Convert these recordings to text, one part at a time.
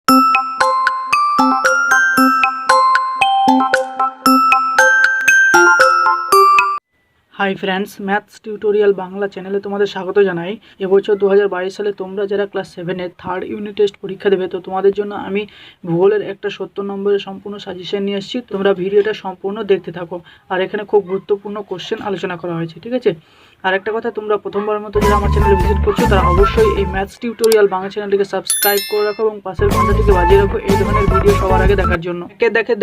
Hi friends, maths tutorial Bangla চ্যানেলে তোমাদের স্বাগত জানাই। এবছর 2022 সালে তোমরা যারা ক্লাস 7-এর থার্ড ইউনিট টেস্ট পরীক্ষা দেবে, তো তোমাদের জন্য আমি ভূগোলের একটা 70 নম্বরের সম্পূর্ণ সাজেশন নিয়ে এসেছি। তোমরা ভিডিওটা সম্পূর্ণ দেখতে থাকো। আর এখানে খুব গুরুত্বপূর্ণ কোশ্চেন আলোচনা করা হয়েছে, ঠিক আছে? আর একটা কথা, তোমরা প্রথমবার মতো যারা আমার চ্যানেলে ভিজিট করছো তারা অবশ্যই এই ম্যাথস টিউটোরিয়াল বাংলা চ্যানেলটিকে সাবস্ক্রাইব করে রাখো এবং পাশের ঘন্টাটিকে বাজিয়ে রাখো এই ধরনের ভিডিও সবার আগে দেখার জন্য।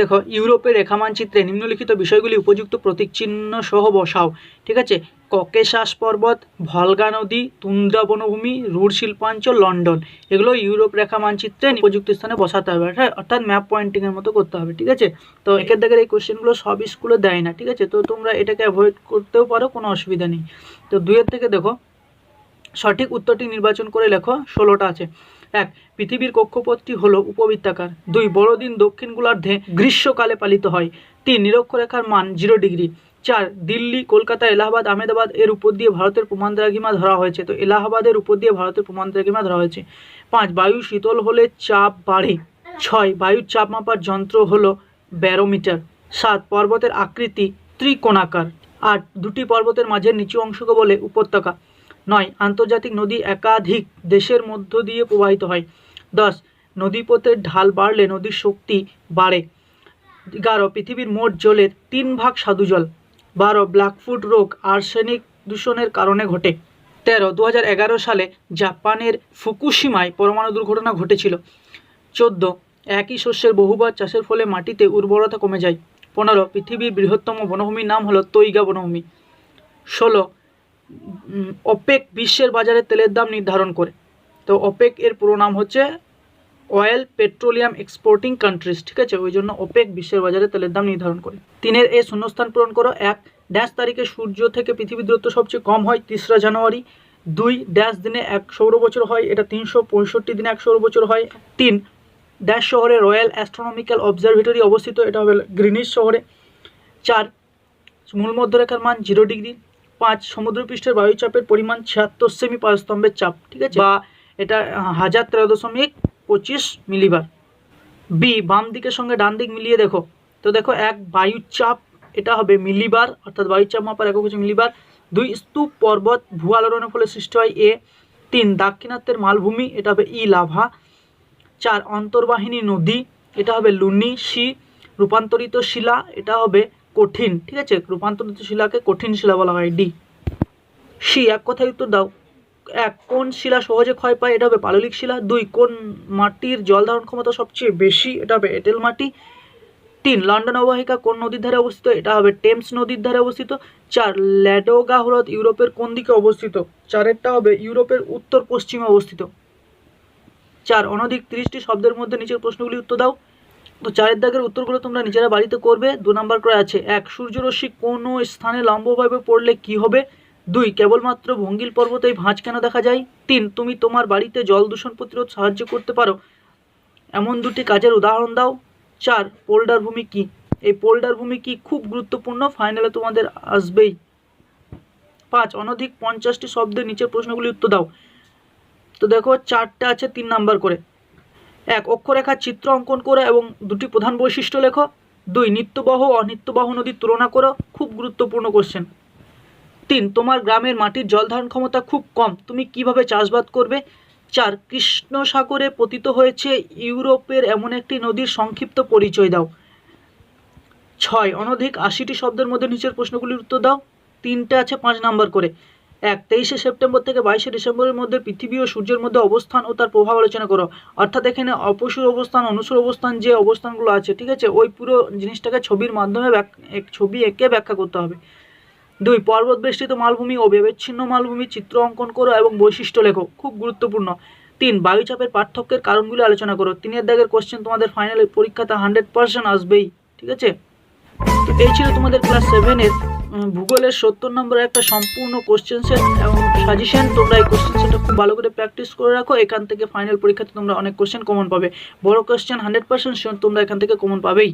দেখো, ইউরোপের রেখা মানচিত্রে নিম্নলিখিত বিষয়গুলি উপযুক্ত প্রতীক চিহ্ন সহ বসাও। ঠিক আছে, ককেশাস পর্বত, ভলগা নদী, তুন্দ্রা বনভূমি, রুর শিল্পাঞ্চল, লন্ডন, এগুলো ইউরোপ রেখা মানচিত্রে উপযুক্ত স্থানে বসাতে হবে, অর্থাৎ ম্যাপ পয়েন্টিংয়ের মতো করতে হবে। ঠিক আছে, তো একের দেখে এই কোশ্চেনগুলো সব স্কুলে দেয় না। ঠিক আছে, তো তোমরা এটাকে অ্যাভয়েড করতেও পারো, কোনো অসুবিধা নেই। তো 2-এর থেকে দেখো, সঠিক উত্তরটি নির্বাচন করে লেখো। 16টা আছে। 1, পৃথিবীর কক্ষপথটি হলো উপবৃত্তাকার। 2, বড়দিন দক্ষিণ গোলার্ধে গ্রীষ্মকালে পালিত হয়। 3, নিরক্ষরেখার মান 0 ডিগ্রি। 4, দিল্লি, কলকাতা, এলাহাবাদ, আহমেদাবাদ এর উপর দিয়ে ভারতের প্রমাণদ্রাঘিমা ধরা হয়েছে। তো এলাহাবাদের উপর দিয়ে ভারতের প্রমাণদ্রাঘিমা ধরা হয়েছে। 5, বায়ু শীতল হলে চাপ বাড়ে। 6, বায়ুর চাপ মাপার যন্ত্র হলো ব্যারোমিটার। 7, পর্বতের আকৃতি ত্রিকোণাকার। 8, দুটি পর্বতের মাঝের নিচু অংশকে বলে উপত্যকা। 9, আন্তর্জাতিক নদী একাধিক দেশের মধ্য দিয়ে প্রবাহিত হয়। 10, নদীপথের ঢাল বাড়লে নদীর শক্তি বাড়ে। 11, পৃথিবীর মোট জলের 3 ভাগ স্বাদু জল। 12, ব্ল্যাকফুট রোগ আর্সেনিক দূষণের কারণে ঘটে। 13, 2011 সালে জাপানের ফুকুশিমায় পরমাণু দুর্ঘটনা ঘটেছিল। 14, একই শস্যের বহুবার চাষের ফলে মাটিতে উর্বরতা কমে যায়। 15, পৃথিবীর বৃহত্তম বনভূমির নাম হলো তৈগা বনভূমি। 16, ওপেক বিশ্বের বাজারে তেলের দাম নির্ধারণ করে। তো ওপেক এর পুরো নাম হচ্ছে অয়েল পেট্রোলিয়াম এক্সপোর্টিং কান্ট্রিজ। ঠিক আছে, ওই জন্য ওপেক বিশ্বের বাজারে তেলের দাম নির্ধারণ করে। 3-এর এ শূন্যস্থান পূরণ করো। 1, ড্যাশ তারিখে সূর্য থেকে পৃথিবীর দূরত্ব সবচেয়ে কম হয়, 3রা জানুয়ারি। 2, ড্যাশ দিনে 1 সৌরবছর হয়, এটা 365 দিনে 1 সৌরবছর হয়। 3, ড্যাশ শহরে রয়্যাল অ্যাস্ট্রোনমিক্যাল অবজারভেটরি অবস্থিত, এটা হবে গ্রিনিচ শহরে। 4, মূল মধ্যরেখার মান 0 ডিগ্রি। 5, সমুদ্রপৃষ্ঠের বায়ুচাপের পরিমাণ 76 সেমি পারস্তম্ভের চাপ। ঠিক আছে, বা এটা 1013.25 মিলিবার। বি, বাম দিকের সঙ্গে ডান দিক মিলিয়ে দেখো। তো দেখো, 1, বায়ুচাপ, এটা হবে মিলিবার, অর্থাৎ বায়ুচাপ মাপার একক হচ্ছে মিলিবার। 2, স্তূপ পর্বত ভূ আলোড়নের ফলে সৃষ্টি হয়, এ। 3, দাক্ষিণাত্যের মালভূমি, এটা হবে ই, লাভা। 4, অন্তর্বাহিনী নদী, এটা হবে লুনি, সি। রূপান্তরিত শিলা, এটা হবে কঠিন। ঠিক আছে, রূপান্তরিত শিলাকে কঠিন শিলা বলা হয়, ডি। সি, এক কথায় উত্তর দাও। 1, কোন শিলা সহজে ক্ষয় পায়, এটা হবে পাললিক শিলা। 2, কোন মাটির জল ধারণ ক্ষমতা সবচেয়ে বেশি, এটা হবে এঁটেল মাটি। 3, লন্ডন অববাহিকা কোন নদীর ধারে অবস্থিত, এটা হবে টেমস নদীর ধারে অবস্থিত। 4, ল্যাডোগা হ্রদ ইউরোপের কোন দিকে অবস্থিত, 4-এরটা হবে ইউরোপের উত্তর পশ্চিমে অবস্থিত। 4, অনধিক 30টি শব্দের মধ্যে নিচের প্রশ্নগুলি উত্তর দাও। তো 4-এর দাগের উত্তরগুলো তোমরা নিজেরা বাড়িতে করবে। 2 নাম্বার করে আছে। 1, সূর্যরশ্মি কোনো স্থানে লম্বভাবে পড়লে কি হবে। 2, কেবলমাত্র ভঙ্গিল পর্বতেই ভাঁজ কেন দেখা যায়। 3, তুমি তোমার বাড়িতে জল দূষণ প্রতিরোধ সাহায্য করতে পারো এমন 2টি কাজের উদাহরণ দাও। 4, পোল্ডার ভূমি কি। এই পোল্ডার ভূমি কি খুব গুরুত্বপূর্ণ, ফাইনালে তোমাদের আসবেই। 5, অনধিক 50টি শব্দের নিচের প্রশ্নগুলি উত্তর দাও। তো দেখো, 4টা আছে 3 নাম্বার করে। 1, অক্ষরেখার চিত্র অঙ্কন করো এবং 2টি প্রধান বৈশিষ্ট্য লেখো। 2, নিত্যবহ ও অনিত্যবহ নদীর তুলনা করো, খুব গুরুত্বপূর্ণ কোশ্চেন। 3, তোমার গ্রামের মাটির জল ধারণ ক্ষমতা খুব কম, তুমি কিভাবে চাষবাদ করবে। 4, কৃষ্ণ সাগরে পতিত হয়েছে ইউরোপের এমন একটি নদীর সংক্ষিপ্ত পরিচয় দাও। 6, অনধিক 80টি শব্দের মধ্যে নিচের প্রশ্নগুলির উত্তর দাও। 3টে আছে 5 নাম্বার করে। 1, 23শে সেপ্টেম্বর থেকে 22শে ডিসেম্বরের মধ্যে পৃথিবী ও সূর্যের মধ্যে অবস্থান ও তার প্রভাব আলোচনা করো। অর্থাৎ এখানে অপসূর অবস্থান, অনুসূর অবস্থান, যে অবস্থানগুলো আছে, ঠিক আছে, ওই পুরো জিনিসটাকে ছবির মাধ্যমে ছবি এঁকে ব্যাখ্যা করতে হবে। 2, পর্বত বেষ্টিত মালভূমি ও বিচ্ছিন্ন মালভূমির চিত্র অঙ্কন করো এবং বৈশিষ্ট্য লেখো, খুব গুরুত্বপূর্ণ। 3, বায়ুচাপের পার্থক্যের কারণগুলি আলোচনা করো। 3-এর দাগের কোশ্চেন তোমাদের ফাইনাল পরীক্ষাতে 100% আসবেই। ঠিক আছে, তো এই ছিল তোমাদের ক্লাস 7-এর ভূগোলের 70 নম্বরের একটা সম্পূর্ণ কোশ্চেন সেট এবং সাজেশন। তোমরা এই কোশ্চেন সেটটা খুব ভালো করে প্র্যাকটিস করে রাখো, এখান থেকে ফাইনাল পরীক্ষাতে তোমরা অনেক কোশ্চেন কমন পাবে। বড় কোশ্চেন 100% শিওর তোমরা এখান থেকে কমন পাবেই।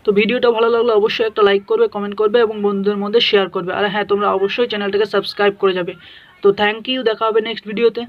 তো ভিডিওটা ভালো লাগলে অবশ্যই একটা লাইক করবে, কমেন্ট করবে এবং বন্ধুদের মধ্যে শেয়ার করবে। আর হ্যাঁ, তোমরা অবশ্যই চ্যানেলটাকে সাবস্ক্রাইব করে যাবে। তো থ্যাংক ইউ, দেখা হবে নেক্সট ভিডিওতে।